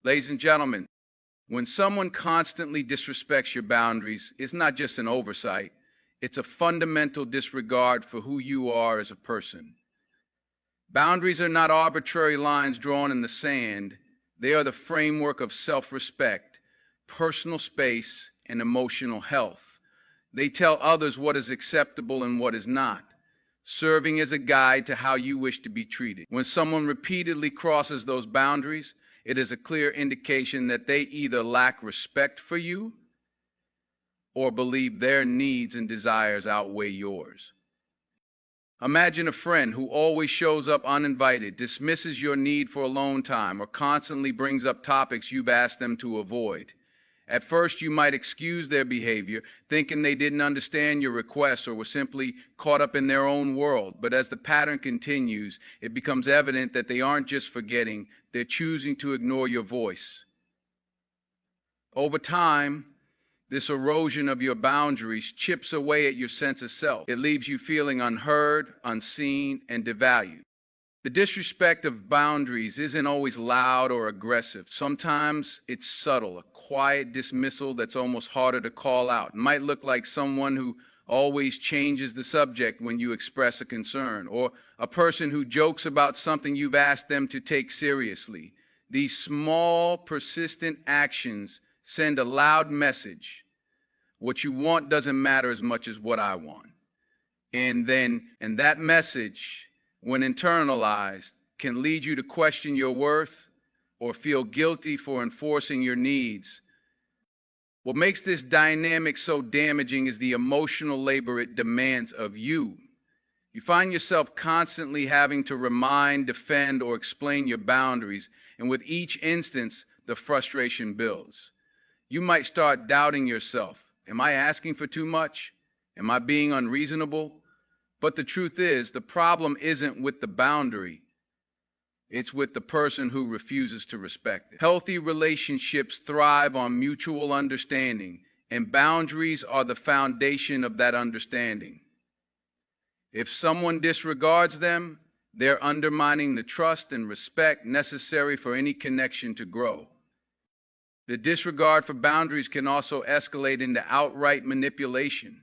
Ladies and gentlemen, when someone constantly disrespects your boundaries, it's not just an oversight, it's a fundamental disregard for who you are as a person. Boundaries are not arbitrary lines drawn in the sand. They are the framework of self-respect, personal space, and emotional health. They tell others what is acceptable and what is not, serving as a guide to how you wish to be treated. When someone repeatedly crosses those boundaries, it is a clear indication that they either lack respect for you or believe their needs and desires outweigh yours. Imagine a friend who always shows up uninvited, dismisses your need for alone time, or constantly brings up topics you've asked them to avoid. At first, you might excuse their behavior, thinking they didn't understand your requests or were simply caught up in their own world. But as the pattern continues, it becomes evident that they aren't just forgetting, they're choosing to ignore your voice. Over time, this erosion of your boundaries chips away at your sense of self. It leaves you feeling unheard, unseen, and devalued. The disrespect of boundaries isn't always loud or aggressive. Sometimes it's subtle, a quiet dismissal that's almost harder to call out. It might look like someone who always changes the subject when you express a concern, or a person who jokes about something you've asked them to take seriously. These small, persistent actions send a loud message. What you want doesn't matter as much as what I want. And that message, when internalized, can lead you to question your worth or feel guilty for enforcing your needs. What makes this dynamic so damaging is the emotional labor it demands of you. You find yourself constantly having to remind, defend, or explain your boundaries, and with each instance, the frustration builds. You might start doubting yourself. Am I asking for too much? Am I being unreasonable? But the truth is, the problem isn't with the boundary. It's with the person who refuses to respect it. Healthy relationships thrive on mutual understanding, and boundaries are the foundation of that understanding. If someone disregards them, they're undermining the trust and respect necessary for any connection to grow. The disregard for boundaries can also escalate into outright manipulation.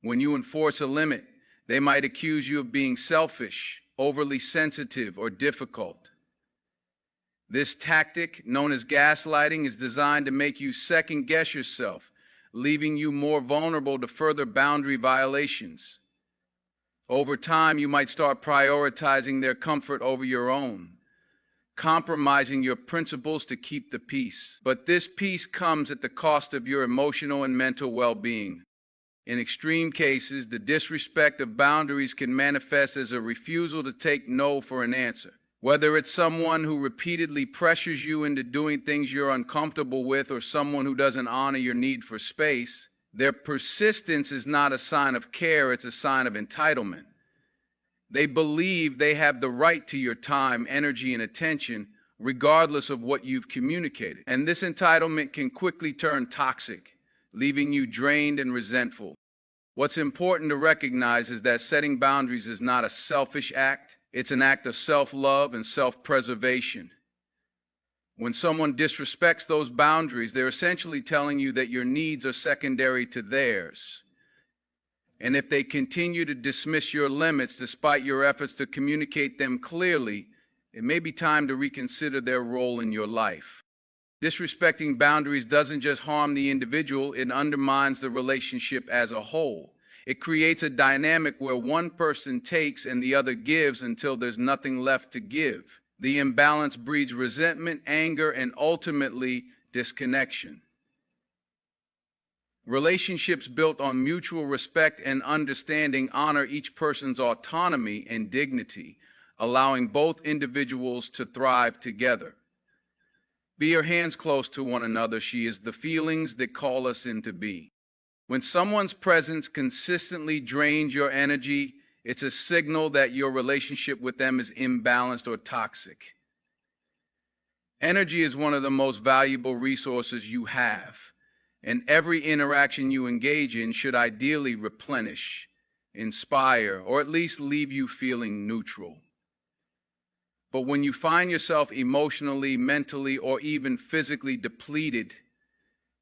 When you enforce a limit, they might accuse you of being selfish, overly sensitive, or difficult. This tactic, known as gaslighting, is designed to make you second-guess yourself, leaving you more vulnerable to further boundary violations. Over time, you might start prioritizing their comfort over your own, compromising your principles to keep the peace. But this peace comes at the cost of your emotional and mental well-being. In extreme cases, the disrespect of boundaries can manifest as a refusal to take no for an answer. Whether it's someone who repeatedly pressures you into doing things you're uncomfortable with, or someone who doesn't honor your need for space, their persistence is not a sign of care, it's a sign of entitlement. They believe they have the right to your time, energy, and attention, regardless of what you've communicated. And this entitlement can quickly turn toxic, leaving you drained and resentful. What's important to recognize is that setting boundaries is not a selfish act. It's an act of self-love and self-preservation. When someone disrespects those boundaries, they're essentially telling you that your needs are secondary to theirs. And if they continue to dismiss your limits despite your efforts to communicate them clearly, it may be time to reconsider their role in your life. Disrespecting boundaries doesn't just harm the individual, it undermines the relationship as a whole. It creates a dynamic where one person takes and the other gives until there's nothing left to give. The imbalance breeds resentment, anger, and ultimately disconnection. Relationships built on mutual respect and understanding honor each person's autonomy and dignity, allowing both individuals to thrive together. Be your hands close to one another. She is the feelings that call us into being. When someone's presence consistently drains your energy, it's a signal that your relationship with them is imbalanced or toxic. Energy is one of the most valuable resources you have, and every interaction you engage in should ideally replenish, inspire, or at least leave you feeling neutral. But when you find yourself emotionally, mentally, or even physically depleted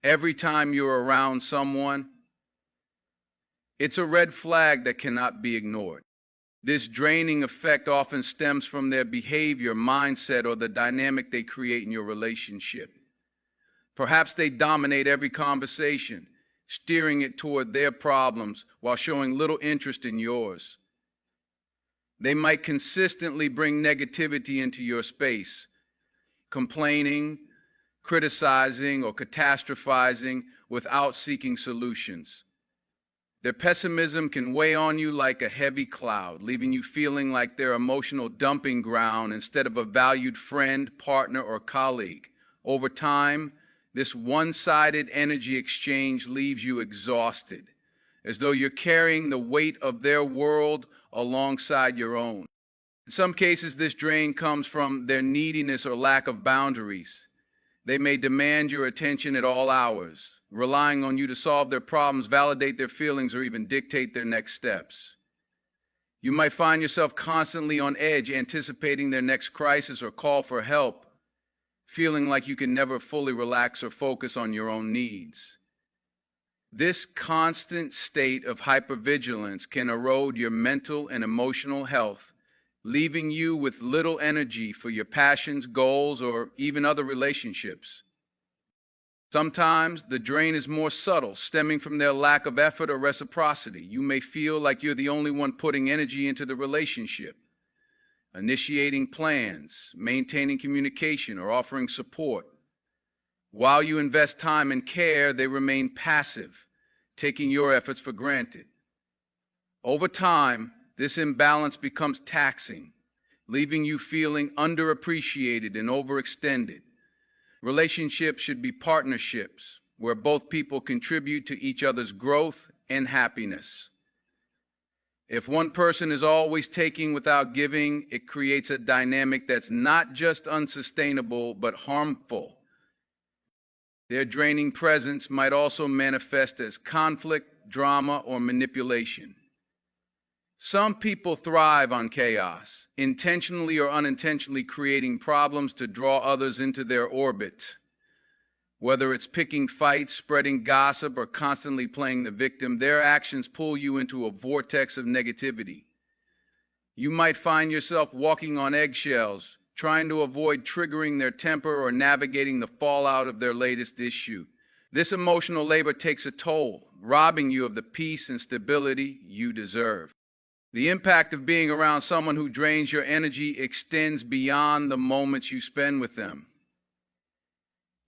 every time you're around someone, it's a red flag that cannot be ignored. This draining effect often stems from their behavior, mindset, or the dynamic they create in your relationship. Perhaps they dominate every conversation, steering it toward their problems while showing little interest in yours. They might consistently bring negativity into your space, complaining, criticizing, or catastrophizing without seeking solutions. Their pessimism can weigh on you like a heavy cloud, leaving you feeling like their emotional dumping ground instead of a valued friend, partner, or colleague. Over time, this one-sided energy exchange leaves you exhausted, as though you're carrying the weight of their world alongside your own. In some cases, this drain comes from their neediness or lack of boundaries. They may demand your attention at all hours, relying on you to solve their problems, validate their feelings, or even dictate their next steps. You might find yourself constantly on edge, anticipating their next crisis or call for help, feeling like you can never fully relax or focus on your own needs. This constant state of hypervigilance can erode your mental and emotional health, leaving you with little energy for your passions, goals, or even other relationships. Sometimes the drain is more subtle, stemming from their lack of effort or reciprocity. You may feel like you're the only one putting energy into the relationship, initiating plans, maintaining communication, or offering support. While you invest time and care, they remain passive, taking your efforts for granted. Over time, this imbalance becomes taxing, leaving you feeling underappreciated and overextended. Relationships should be partnerships where both people contribute to each other's growth and happiness. If one person is always taking without giving, it creates a dynamic that's not just unsustainable, but harmful. Their draining presence might also manifest as conflict, drama, or manipulation. Some people thrive on chaos, intentionally or unintentionally creating problems to draw others into their orbit. Whether it's picking fights, spreading gossip, or constantly playing the victim, their actions pull you into a vortex of negativity. You might find yourself walking on eggshells, trying to avoid triggering their temper or navigating the fallout of their latest issue. This emotional labor takes a toll, robbing you of the peace and stability you deserve. The impact of being around someone who drains your energy extends beyond the moments you spend with them.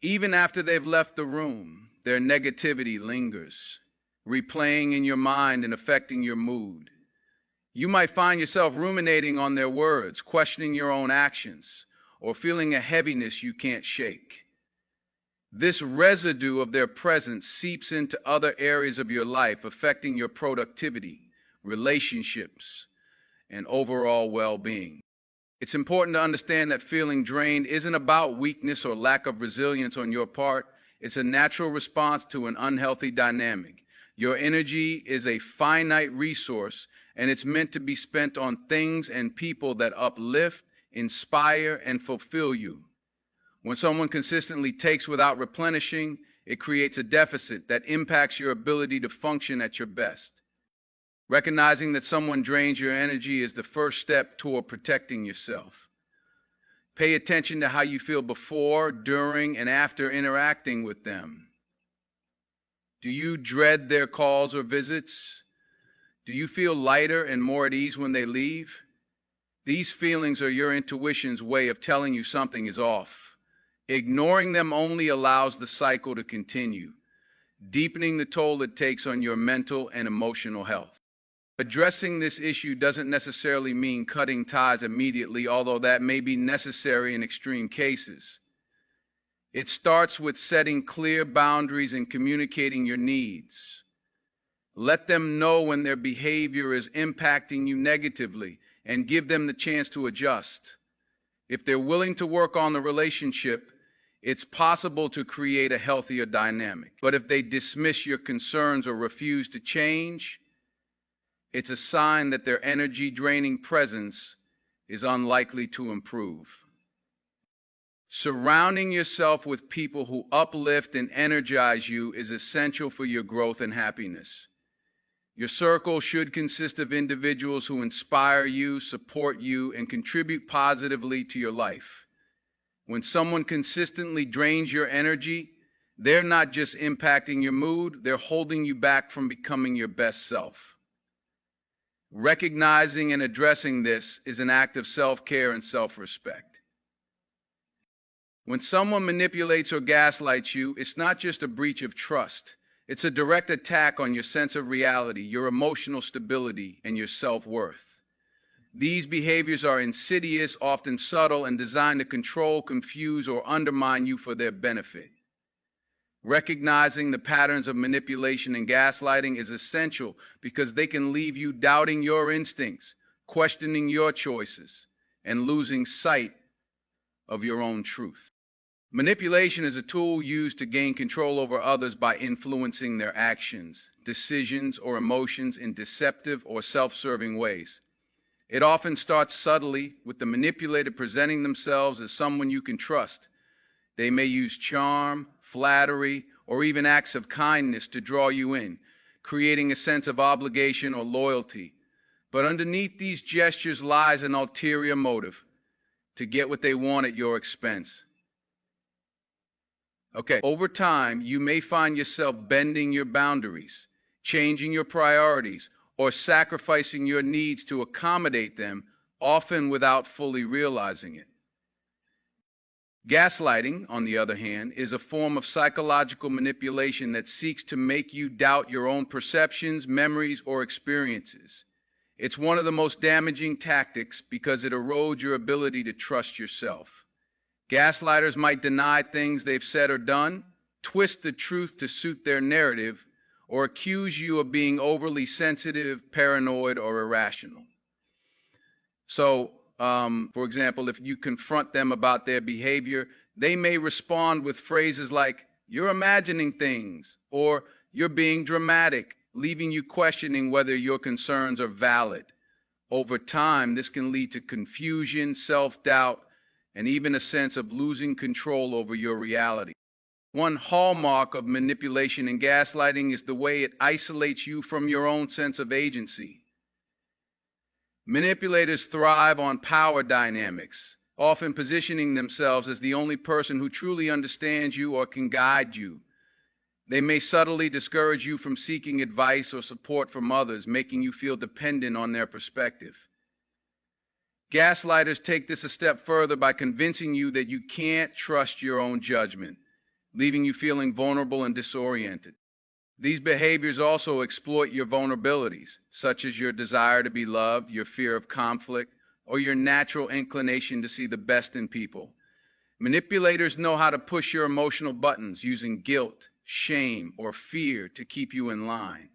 Even after they've left the room, their negativity lingers, replaying in your mind and affecting your mood. You might find yourself ruminating on their words, questioning your own actions, or feeling a heaviness you can't shake. This residue of their presence seeps into other areas of your life, affecting your productivity, relationships, and overall well-being. It's important to understand that feeling drained isn't about weakness or lack of resilience on your part. It's a natural response to an unhealthy dynamic. Your energy is a finite resource, and it's meant to be spent on things and people that uplift, inspire, and fulfill you. When someone consistently takes without replenishing, it creates a deficit that impacts your ability to function at your best. Recognizing that someone drains your energy is the first step toward protecting yourself. Pay attention to how you feel before, during, and after interacting with them. Do you dread their calls or visits? Do you feel lighter and more at ease when they leave? These feelings are your intuition's way of telling you something is off. Ignoring them only allows the cycle to continue, deepening the toll it takes on your mental and emotional health. Addressing this issue doesn't necessarily mean cutting ties immediately, although that may be necessary in extreme cases. It starts with setting clear boundaries and communicating your needs. Let them know when their behavior is impacting you negatively and give them the chance to adjust. If they're willing to work on the relationship, it's possible to create a healthier dynamic. But if they dismiss your concerns or refuse to change, it's a sign that their energy-draining presence is unlikely to improve. Surrounding yourself with people who uplift and energize you is essential for your growth and happiness. Your circle should consist of individuals who inspire you, support you, and contribute positively to your life. When someone consistently drains your energy, they're not just impacting your mood, they're holding you back from becoming your best self. Recognizing and addressing this is an act of self-care and self-respect. When someone manipulates or gaslights you, it's not just a breach of trust. It's a direct attack on your sense of reality, your emotional stability, and your self-worth. These behaviors are insidious, often subtle, and designed to control, confuse, or undermine you for their benefit. Recognizing the patterns of manipulation and gaslighting is essential because they can leave you doubting your instincts, questioning your choices, and losing sight of your own truth. Manipulation is a tool used to gain control over others by influencing their actions, decisions, or emotions in deceptive or self-serving ways. It often starts subtly, with the manipulator presenting themselves as someone you can trust. They may use charm, flattery, or even acts of kindness to draw you in, creating a sense of obligation or loyalty. But underneath these gestures lies an ulterior motive: to get what they want at your expense. Over time, you may find yourself bending your boundaries, changing your priorities, or sacrificing your needs to accommodate them, often without fully realizing it. Gaslighting, on the other hand, is a form of psychological manipulation that seeks to make you doubt your own perceptions, memories, or experiences. It's one of the most damaging tactics because it erodes your ability to trust yourself. Gaslighters might deny things they've said or done, twist the truth to suit their narrative, or accuse you of being overly sensitive, paranoid, or irrational. For example, if you confront them about their behavior, they may respond with phrases like, "You're imagining things," or "You're being dramatic," leaving you questioning whether your concerns are valid. Over time, this can lead to confusion, self-doubt, and even a sense of losing control over your reality. One hallmark of manipulation and gaslighting is the way it isolates you from your own sense of agency. Manipulators thrive on power dynamics, often positioning themselves as the only person who truly understands you or can guide you. They may subtly discourage you from seeking advice or support from others, making you feel dependent on their perspective. Gaslighters take this a step further by convincing you that you can't trust your own judgment, leaving you feeling vulnerable and disoriented. These behaviors also exploit your vulnerabilities, such as your desire to be loved, your fear of conflict, or your natural inclination to see the best in people. Manipulators know how to push your emotional buttons using guilt, shame, or fear to keep you in line.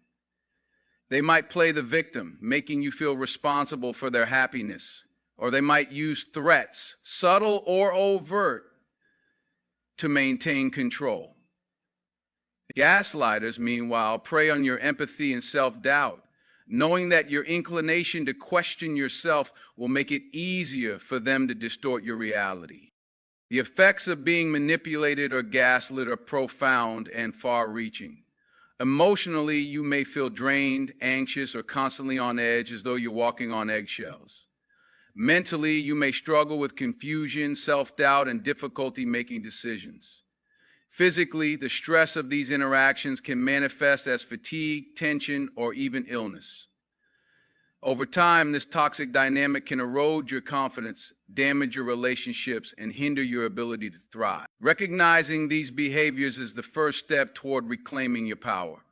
They might play the victim, making you feel responsible for their happiness, or they might use threats, subtle or overt, to maintain control. Gaslighters, meanwhile, prey on your empathy and self-doubt, knowing that your inclination to question yourself will make it easier for them to distort your reality. The effects of being manipulated or gaslit are profound and far-reaching. Emotionally, you may feel drained, anxious, or constantly on edge, as though you're walking on eggshells. Mentally, you may struggle with confusion, self-doubt, and difficulty making decisions. Physically, the stress of these interactions can manifest as fatigue, tension, or even illness. Over time, this toxic dynamic can erode your confidence, damage your relationships, and hinder your ability to thrive. Recognizing these behaviors is the first step toward reclaiming your power.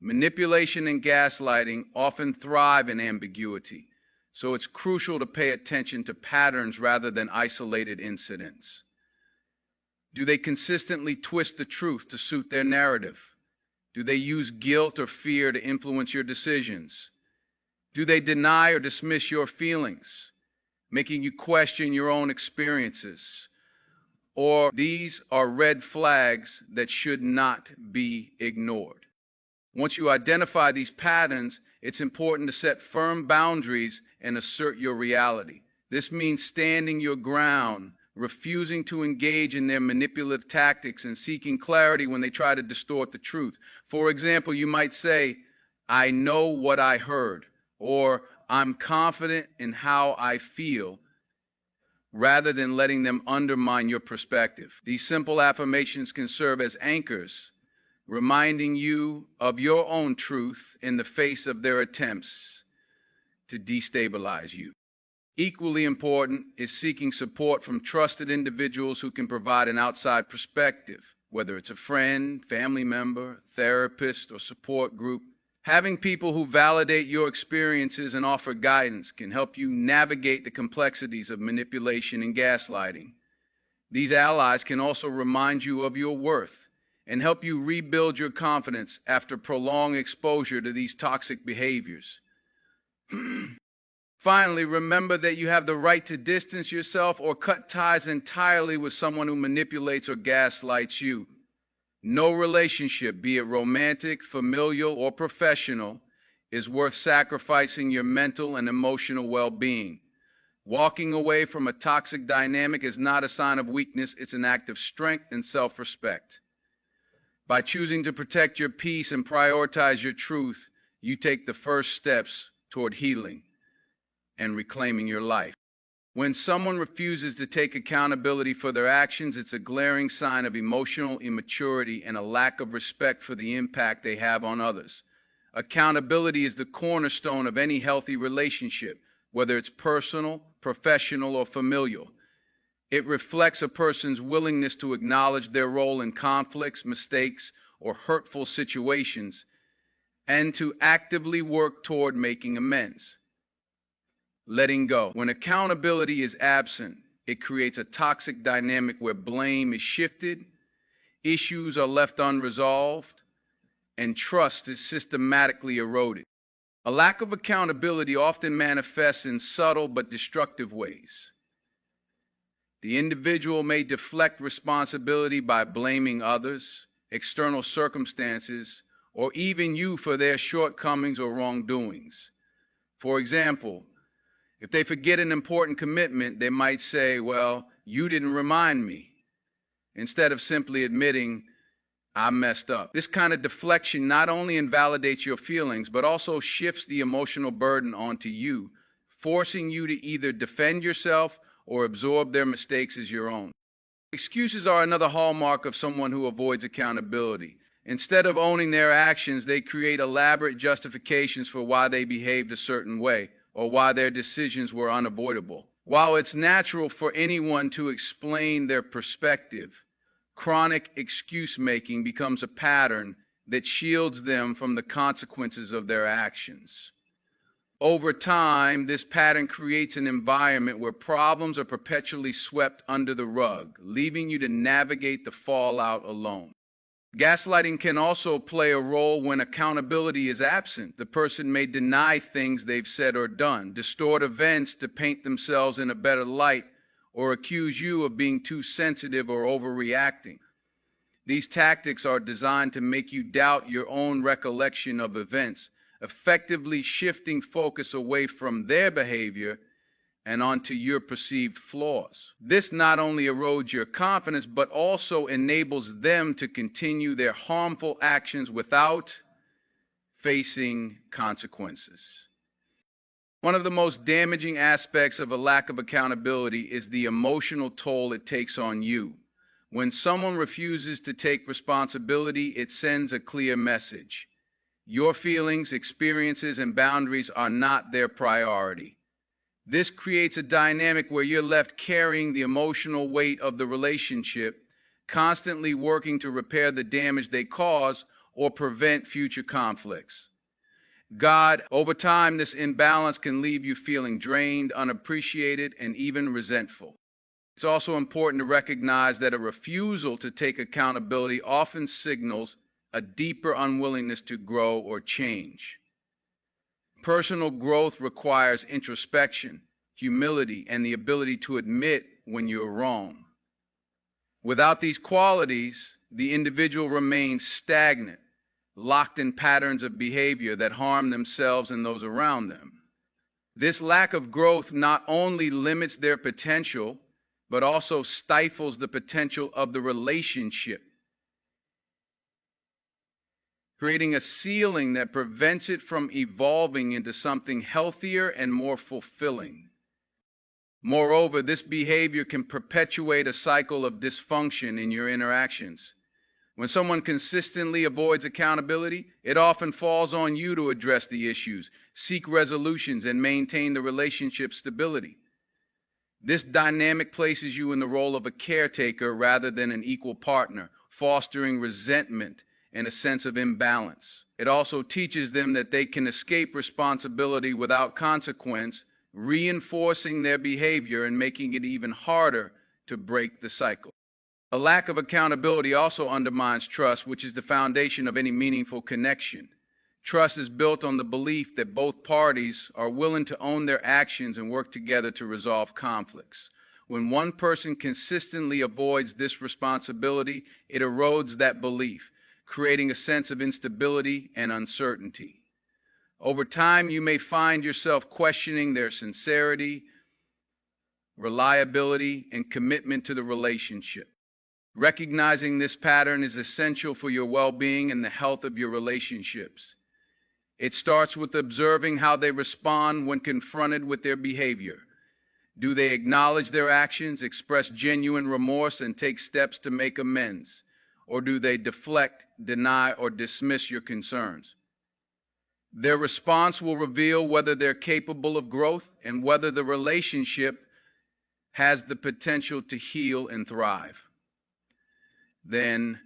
Manipulation and gaslighting often thrive in ambiguity, so it's crucial to pay attention to patterns rather than isolated incidents. Do they consistently twist the truth to suit their narrative? Do they use guilt or fear to influence your decisions? Do they deny or dismiss your feelings, making you question your own experiences? Or these are red flags that should not be ignored. Once you identify these patterns, it's important to set firm boundaries and assert your reality. This means standing your ground, refusing to engage in their manipulative tactics, and seeking clarity when they try to distort the truth. For example, you might say, "I know what I heard," or "I'm confident in how I feel," rather than letting them undermine your perspective. These simple affirmations can serve as anchors, reminding you of your own truth in the face of their attempts to destabilize you. Equally important is seeking support from trusted individuals who can provide an outside perspective, whether it's a friend, family member, therapist, or support group. Having people who validate your experiences and offer guidance can help you navigate the complexities of manipulation and gaslighting. These allies can also remind you of your worth and help you rebuild your confidence after prolonged exposure to these toxic behaviors. Finally, remember that you have the right to distance yourself or cut ties entirely with someone who manipulates or gaslights you. No relationship, be it romantic, familial, or professional, is worth sacrificing your mental and emotional well-being. Walking away from a toxic dynamic is not a sign of weakness, it's an act of strength and self-respect. By choosing to protect your peace and prioritize your truth, you take the first steps toward healing and reclaiming your life. When someone refuses to take accountability for their actions, it's a glaring sign of emotional immaturity and a lack of respect for the impact they have on others. Accountability is the cornerstone of any healthy relationship, whether it's personal, professional, or familial. It reflects a person's willingness to acknowledge their role in conflicts, mistakes, or hurtful situations, and to actively work toward making amends. Letting go. When accountability is absent, it creates a toxic dynamic where blame is shifted, issues are left unresolved, and trust is systematically eroded. A lack of accountability often manifests in subtle but destructive ways. The individual may deflect responsibility by blaming others, external circumstances, or even you for their shortcomings or wrongdoings. For example, if they forget an important commitment, they might say, "Well, you didn't remind me," instead of simply admitting, "I messed up." This kind of deflection not only invalidates your feelings, but also shifts the emotional burden onto you, forcing you to either defend yourself or absorb their mistakes as your own. Excuses are another hallmark of someone who avoids accountability. Instead of owning their actions, they create elaborate justifications for why they behaved a certain way, or why their decisions were unavoidable. While it's natural for anyone to explain their perspective, chronic excuse-making becomes a pattern that shields them from the consequences of their actions. Over time, this pattern creates an environment where problems are perpetually swept under the rug, leaving you to navigate the fallout alone. Gaslighting can also play a role when accountability is absent. The person may deny things they've said or done, distort events to paint themselves in a better light, or accuse you of being too sensitive or overreacting. These tactics are designed to make you doubt your own recollection of events, effectively shifting focus away from their behavior and onto your perceived flaws. This not only erodes your confidence, but also enables them to continue their harmful actions without facing consequences. One of the most damaging aspects of a lack of accountability is the emotional toll it takes on you. When someone refuses to take responsibility, it sends a clear message. Your feelings, experiences, and boundaries are not their priority. This creates a dynamic where you're left carrying the emotional weight of the relationship, constantly working to repair the damage they cause or prevent future conflicts. Over time, this imbalance can leave you feeling drained, unappreciated, and even resentful. It's also important to recognize that a refusal to take accountability often signals a deeper unwillingness to grow or change. Personal growth requires introspection, humility, and the ability to admit when you're wrong. Without these qualities, the individual remains stagnant, locked in patterns of behavior that harm themselves and those around them. This lack of growth not only limits their potential, but also stifles the potential of the relationship, creating a ceiling that prevents it from evolving into something healthier and more fulfilling. Moreover, this behavior can perpetuate a cycle of dysfunction in your interactions. When someone consistently avoids accountability, it often falls on you to address the issues, seek resolutions, and maintain the relationship stability. This dynamic places you in the role of a caretaker rather than an equal partner, fostering resentment and a sense of imbalance. It also teaches them that they can escape responsibility without consequence, reinforcing their behavior and making it even harder to break the cycle. A lack of accountability also undermines trust, which is the foundation of any meaningful connection. Trust is built on the belief that both parties are willing to own their actions and work together to resolve conflicts. When one person consistently avoids this responsibility, it erodes that belief, creating a sense of instability and uncertainty. Over time, you may find yourself questioning their sincerity, reliability, and commitment to the relationship. Recognizing this pattern is essential for your well-being and the health of your relationships. It starts with observing how they respond when confronted with their behavior. Do they acknowledge their actions, express genuine remorse, and take steps to make amends? Or do they deflect, deny, or dismiss your concerns? Their response will reveal whether they're capable of growth and whether the relationship has the potential to heal and thrive. Then,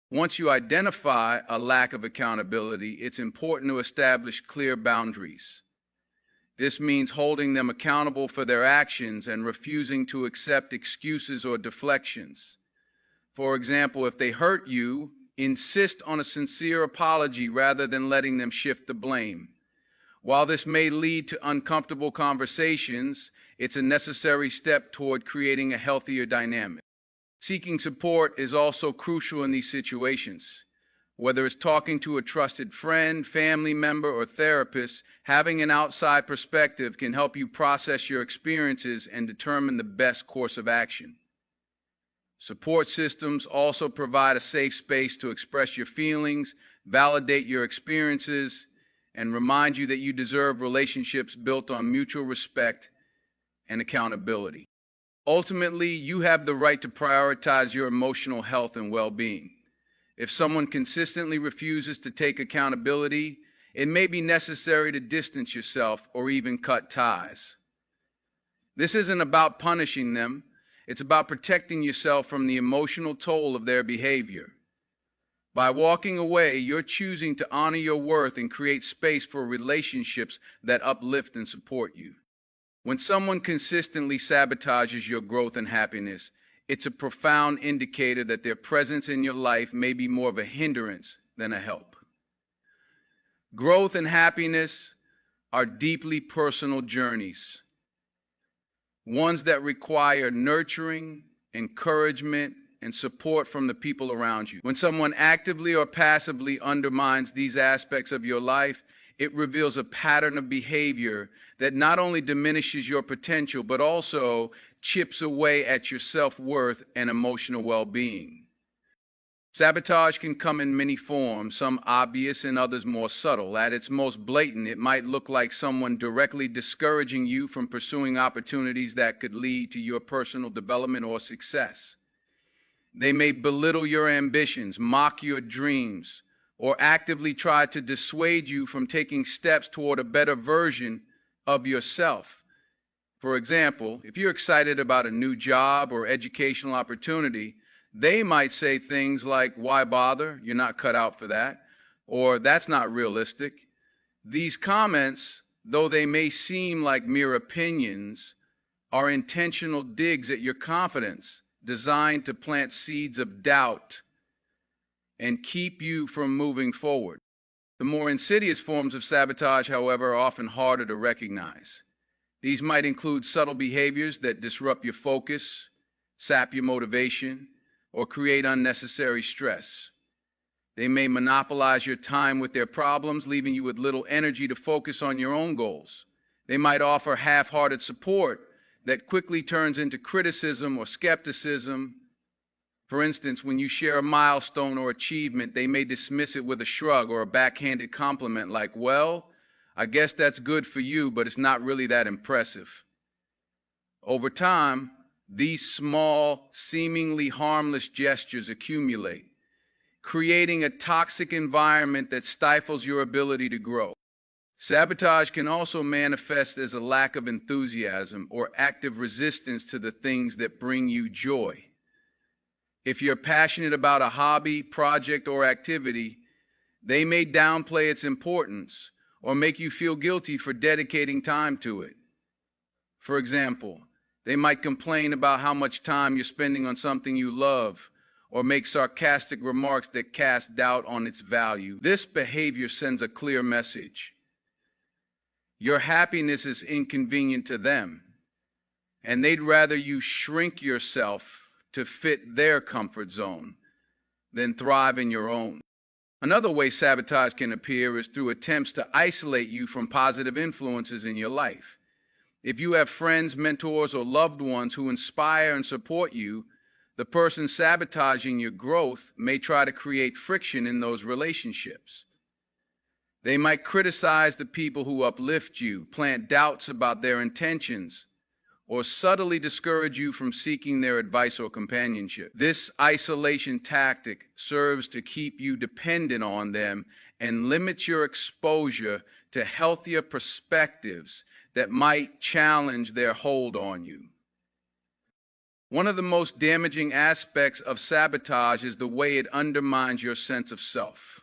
once you identify a lack of accountability, it's important to establish clear boundaries. This means holding them accountable for their actions and refusing to accept excuses or deflections. For example, if they hurt you, insist on a sincere apology rather than letting them shift the blame. While this may lead to uncomfortable conversations, it's a necessary step toward creating a healthier dynamic. Seeking support is also crucial in these situations. Whether it's talking to a trusted friend, family member, or therapist, having an outside perspective can help you process your experiences and determine the best course of action. Support systems also provide a safe space to express your feelings, validate your experiences, and remind you that you deserve relationships built on mutual respect and accountability. Ultimately, you have the right to prioritize your emotional health and well-being. If someone consistently refuses to take accountability, it may be necessary to distance yourself or even cut ties. This isn't about punishing them. It's about protecting yourself from the emotional toll of their behavior. By walking away, you're choosing to honor your worth and create space for relationships that uplift and support you. When someone consistently sabotages your growth and happiness, it's a profound indicator that their presence in your life may be more of a hindrance than a help. Growth and happiness are deeply personal journeys, ones that require nurturing, encouragement, and support from the people around you. When someone actively or passively undermines these aspects of your life, it reveals a pattern of behavior that not only diminishes your potential, but also chips away at your self-worth and emotional well-being. Sabotage can come in many forms, some obvious and others more subtle. At its most blatant, it might look like someone directly discouraging you from pursuing opportunities that could lead to your personal development or success. They may belittle your ambitions, mock your dreams, or actively try to dissuade you from taking steps toward a better version of yourself. For example, if you're excited about a new job or educational opportunity, they might say things like, "Why bother? You're not cut out for that," or "That's not realistic." These comments, though they may seem like mere opinions, are intentional digs at your confidence, designed to plant seeds of doubt and keep you from moving forward. The more insidious forms of sabotage, however, are often harder to recognize. These might include subtle behaviors that disrupt your focus, sap your motivation, or create unnecessary stress. They may monopolize your time with their problems, leaving you with little energy to focus on your own goals. They might offer half-hearted support that quickly turns into criticism or skepticism. For instance, when you share a milestone or achievement, they may dismiss it with a shrug or a backhanded compliment like, well, I guess that's good for you, but it's not really that impressive. Over time, these small, seemingly harmless gestures accumulate, creating a toxic environment that stifles your ability to grow. Sabotage can also manifest as a lack of enthusiasm or active resistance to the things that bring you joy. If you're passionate about a hobby, project, or activity, they may downplay its importance or make you feel guilty for dedicating time to it. For example, they might complain about how much time you're spending on something you love, or make sarcastic remarks that cast doubt on its value. This behavior sends a clear message. Your happiness is inconvenient to them, and they'd rather you shrink yourself to fit their comfort zone than thrive in your own. Another way sabotage can appear is through attempts to isolate you from positive influences in your life. If you have friends, mentors, or loved ones who inspire and support you, the person sabotaging your growth may try to create friction in those relationships. They might criticize the people who uplift you, plant doubts about their intentions, or subtly discourage you from seeking their advice or companionship. This isolation tactic serves to keep you dependent on them and limits your exposure to healthier perspectives that might challenge their hold on you. One of the most damaging aspects of sabotage is the way it undermines your sense of self.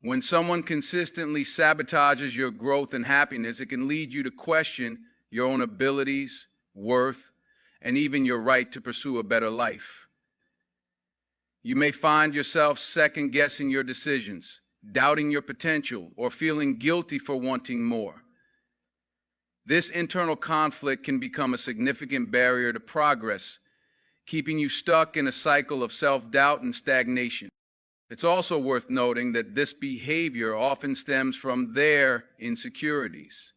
When someone consistently sabotages your growth and happiness, it can lead you to question your own abilities, worth, and even your right to pursue a better life. You may find yourself second-guessing your decisions, doubting your potential, or feeling guilty for wanting more. This internal conflict can become a significant barrier to progress, keeping you stuck in a cycle of self-doubt and stagnation. It's also worth noting that this behavior often stems from their insecurities.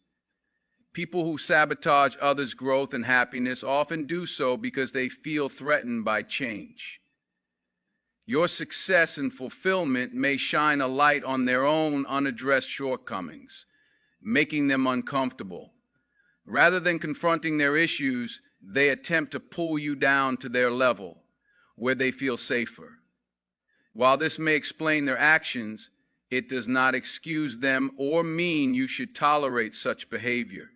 People who sabotage others' growth and happiness often do so because they feel threatened by change. Your success and fulfillment may shine a light on their own unaddressed shortcomings, making them uncomfortable. Rather than confronting their issues, they attempt to pull you down to their level, where they feel safer. While this may explain their actions, it does not excuse them or mean you should tolerate such behavior.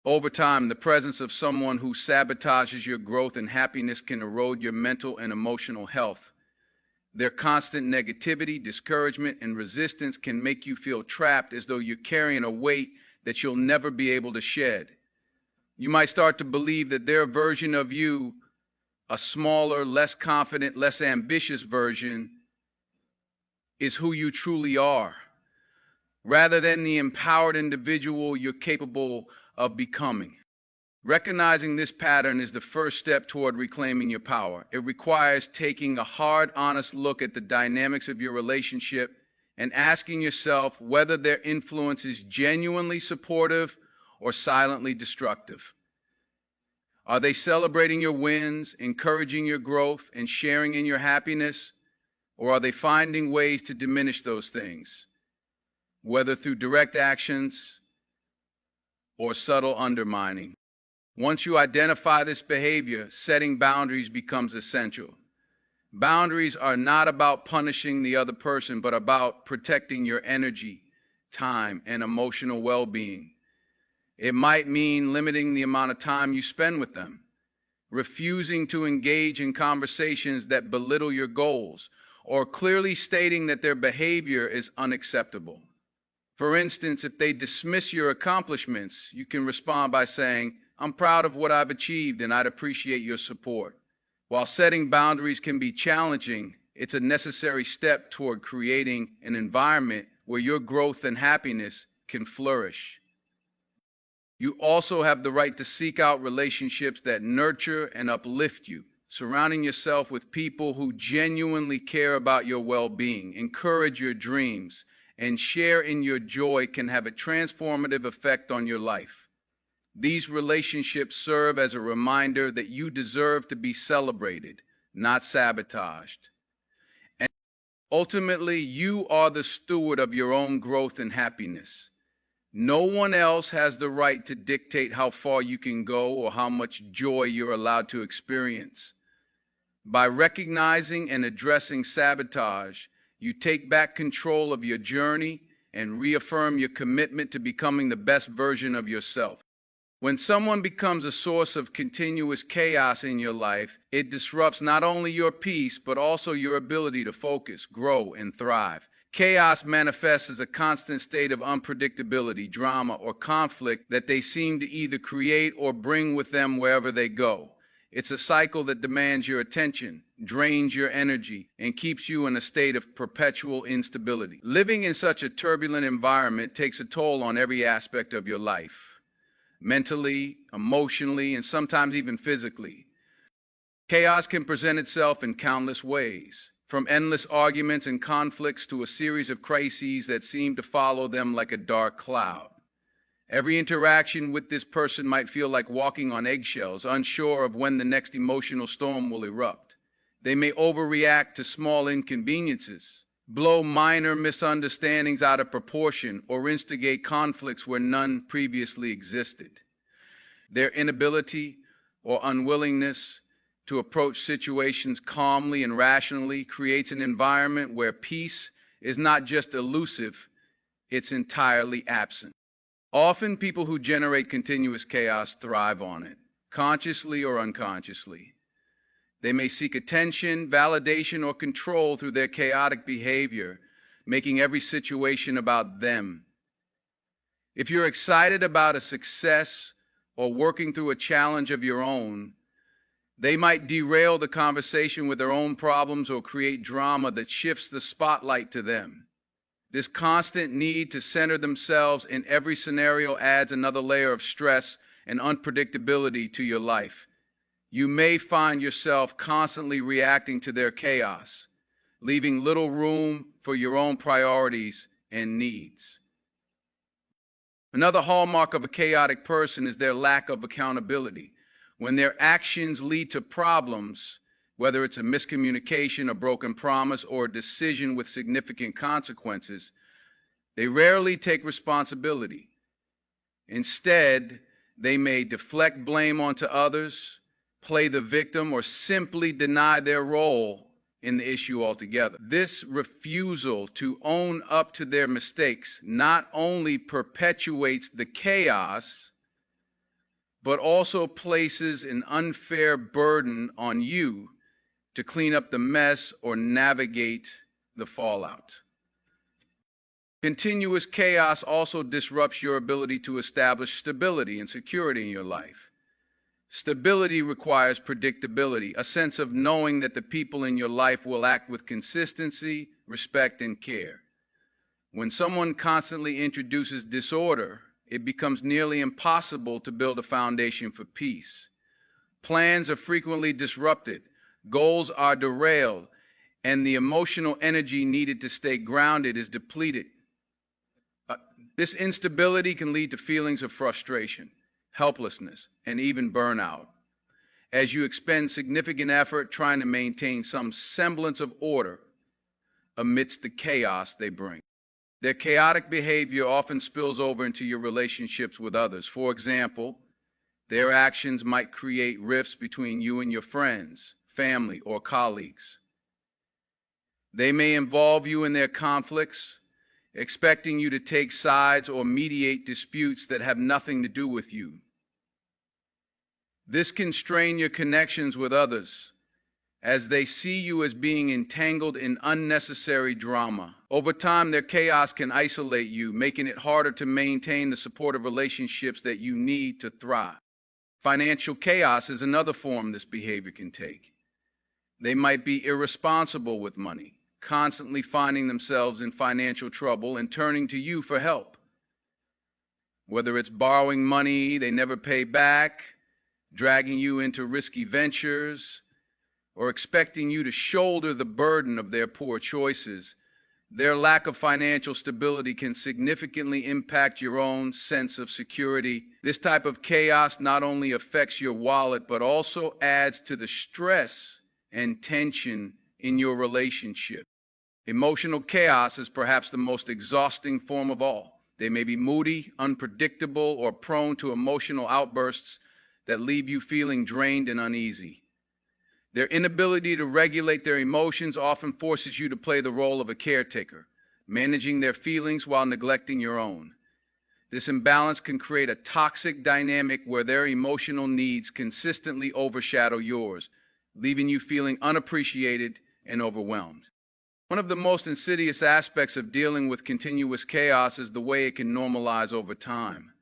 Over time, the presence of someone who sabotages your growth and happiness can erode your mental and emotional health. Their constant negativity, discouragement, and resistance can make you feel trapped, as though you're carrying a weight that you'll never be able to shed. You might start to believe that their version of you, a smaller, less confident, less ambitious version, is who you truly are, rather than the empowered individual you're capable of becoming. Recognizing this pattern is the first step toward reclaiming your power. It requires taking a hard, honest look at the dynamics of your relationship and asking yourself whether their influence is genuinely supportive or silently destructive. Are they celebrating your wins, encouraging your growth, and sharing in your happiness? Or are they finding ways to diminish those things, whether through direct actions or subtle undermining? Once you identify this behavior, setting boundaries becomes essential. Boundaries are not about punishing the other person, but about protecting your energy, time, and emotional well-being. It might mean limiting the amount of time you spend with them, refusing to engage in conversations that belittle your goals, or clearly stating that their behavior is unacceptable. For instance, if they dismiss your accomplishments, you can respond by saying, "I'm proud of what I've achieved and I'd appreciate your support." While setting boundaries can be challenging, it's a necessary step toward creating an environment where your growth and happiness can flourish. You also have the right to seek out relationships that nurture and uplift you, surrounding yourself with people who genuinely care about your well-being, encourage your dreams, and share in your joy can have a transformative effect on your life. These relationships serve as a reminder that you deserve to be celebrated, not sabotaged. And ultimately, you are the steward of your own growth and happiness. No one else has the right to dictate how far you can go or how much joy you're allowed to experience. By recognizing and addressing sabotage, you take back control of your journey and reaffirm your commitment to becoming the best version of yourself. When someone becomes a source of continuous chaos in your life, it disrupts not only your peace, but also your ability to focus, grow, and thrive. Chaos manifests as a constant state of unpredictability, drama, or conflict that they seem to either create or bring with them wherever they go. It's a cycle that demands your attention, drains your energy, and keeps you in a state of perpetual instability. Living in such a turbulent environment takes a toll on every aspect of your life, mentally, emotionally, and sometimes even physically. Chaos can present itself in countless ways, from endless arguments and conflicts to a series of crises that seem to follow them like a dark cloud. Every interaction with this person might feel like walking on eggshells, unsure of when the next emotional storm will erupt. They may overreact to small inconveniences, blow minor misunderstandings out of proportion, or instigate conflicts where none previously existed. Their inability or unwillingness to approach situations calmly and rationally creates an environment where peace is not just elusive, it's entirely absent. Often, people who generate continuous chaos thrive on it, consciously or unconsciously. They may seek attention, validation, or control through their chaotic behavior, making every situation about them. If you're excited about a success or working through a challenge of your own, they might derail the conversation with their own problems or create drama that shifts the spotlight to them. This constant need to center themselves in every scenario adds another layer of stress and unpredictability to your life. You may find yourself constantly reacting to their chaos, leaving little room for your own priorities and needs. Another hallmark of a chaotic person is their lack of accountability. When their actions lead to problems, whether it's a miscommunication, a broken promise, or a decision with significant consequences, they rarely take responsibility. Instead, they may deflect blame onto others, play the victim, or simply deny their role in the issue altogether. This refusal to own up to their mistakes not only perpetuates the chaos, but also places an unfair burden on you to clean up the mess or navigate the fallout. Continuous chaos also disrupts your ability to establish stability and security in your life. Stability requires predictability, a sense of knowing that the people in your life will act with consistency, respect, and care. When someone constantly introduces disorder, it becomes nearly impossible to build a foundation for peace. Plans are frequently disrupted, goals are derailed, and the emotional energy needed to stay grounded is depleted. This instability can lead to feelings of frustration, helplessness, and even burnout, as you expend significant effort trying to maintain some semblance of order amidst the chaos they bring. Their chaotic behavior often spills over into your relationships with others. For example, their actions might create rifts between you and your friends, family, or colleagues. They may involve you in their conflicts, expecting you to take sides or mediate disputes that have nothing to do with you. This can strain your connections with others, as they see you as being entangled in unnecessary drama. Over time, their chaos can isolate you, making it harder to maintain the supportive relationships that you need to thrive. Financial chaos is another form this behavior can take. They might be irresponsible with money, constantly finding themselves in financial trouble and turning to you for help. Whether it's borrowing money they never pay back, dragging you into risky ventures, or expecting you to shoulder the burden of their poor choices, Their lack of financial stability can significantly impact your own sense of security. This type of chaos not only affects your wallet, but also adds to the stress and tension in your relationship. Emotional chaos is perhaps the most exhausting form of all. They may be moody, unpredictable, or prone to emotional outbursts that leave you feeling drained and uneasy. Their inability to regulate their emotions often forces you to play the role of a caretaker, managing their feelings while neglecting your own. This imbalance can create a toxic dynamic where their emotional needs consistently overshadow yours, leaving you feeling unappreciated and overwhelmed. One of the most insidious aspects of dealing with continuous chaos is the way it can normalize over time.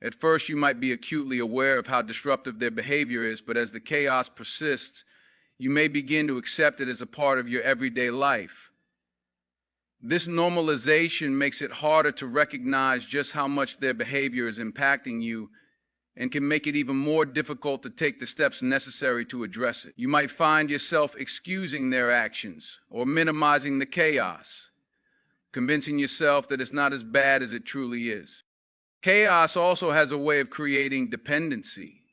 At first, you might be acutely aware of how disruptive their behavior is, but as the chaos persists, you may begin to accept it as a part of your everyday life. This normalization makes it harder to recognize just how much their behavior is impacting you and can make it even more difficult to take the steps necessary to address it. You might find yourself excusing their actions or minimizing the chaos, convincing yourself that it's not as bad as it truly is. Chaos also has a way of creating dependency.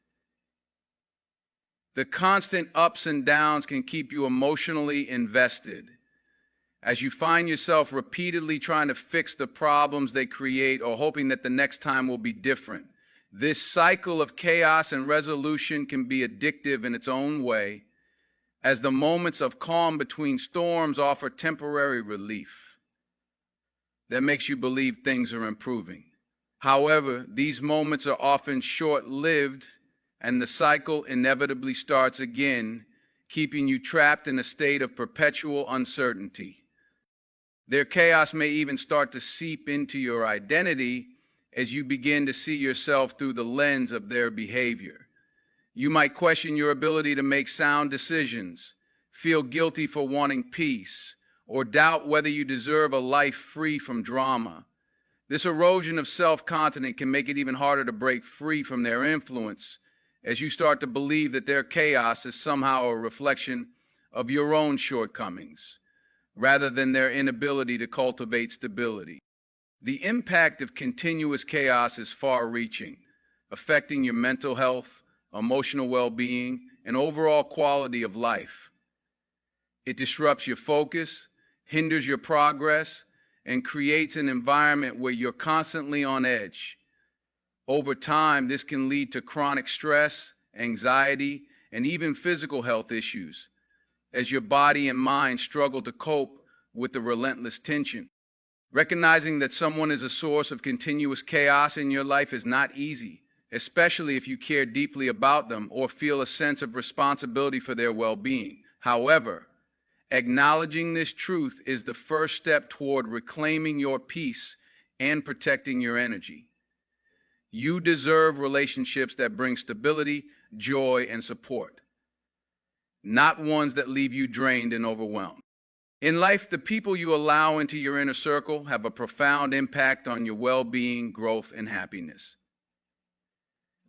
The constant ups and downs can keep you emotionally invested, as you find yourself repeatedly trying to fix the problems they create or hoping that the next time will be different. This cycle of chaos and resolution can be addictive in its own way, as the moments of calm between storms offer temporary relief that makes you believe things are improving. However, these moments are often short-lived, and the cycle inevitably starts again, keeping you trapped in a state of perpetual uncertainty. Their chaos may even start to seep into your identity as you begin to see yourself through the lens of their behavior. You might question your ability to make sound decisions, feel guilty for wanting peace, or doubt whether you deserve a life free from drama. This erosion of self-confidence can make it even harder to break free from their influence, as you start to believe that their chaos is somehow a reflection of your own shortcomings, rather than their inability to cultivate stability. The impact of continuous chaos is far-reaching, affecting your mental health, emotional well-being, and overall quality of life. It disrupts your focus, hinders your progress, and creates an environment where you're constantly on edge. Over time, this can lead to chronic stress, anxiety, and even physical health issues, as your body and mind struggle to cope with the relentless tension. Recognizing that someone is a source of continuous chaos in your life is not easy, especially if you care deeply about them or feel a sense of responsibility for their well-being. However, acknowledging this truth is the first step toward reclaiming your peace and protecting your energy. You deserve relationships that bring stability, joy, and support, not ones that leave you drained and overwhelmed. In life, the people you allow into your inner circle have a profound impact on your well-being, growth, and happiness.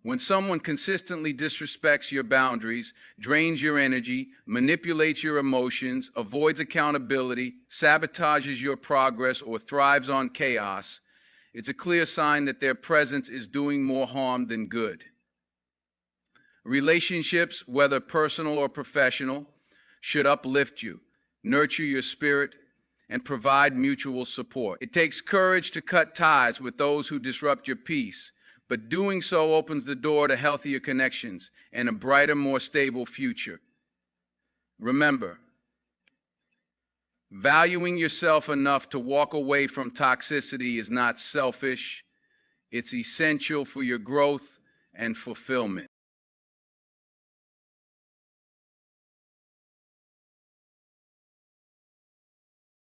When someone consistently disrespects your boundaries, drains your energy, manipulates your emotions, avoids accountability, sabotages your progress, or thrives on chaos, it's a clear sign that their presence is doing more harm than good. Relationships, whether personal or professional, should uplift you, nurture your spirit, and provide mutual support. It takes courage to cut ties with those who disrupt your peace, but doing so opens the door to healthier connections and a brighter, more stable future. Remember, valuing yourself enough to walk away from toxicity is not selfish. It's essential for your growth and fulfillment.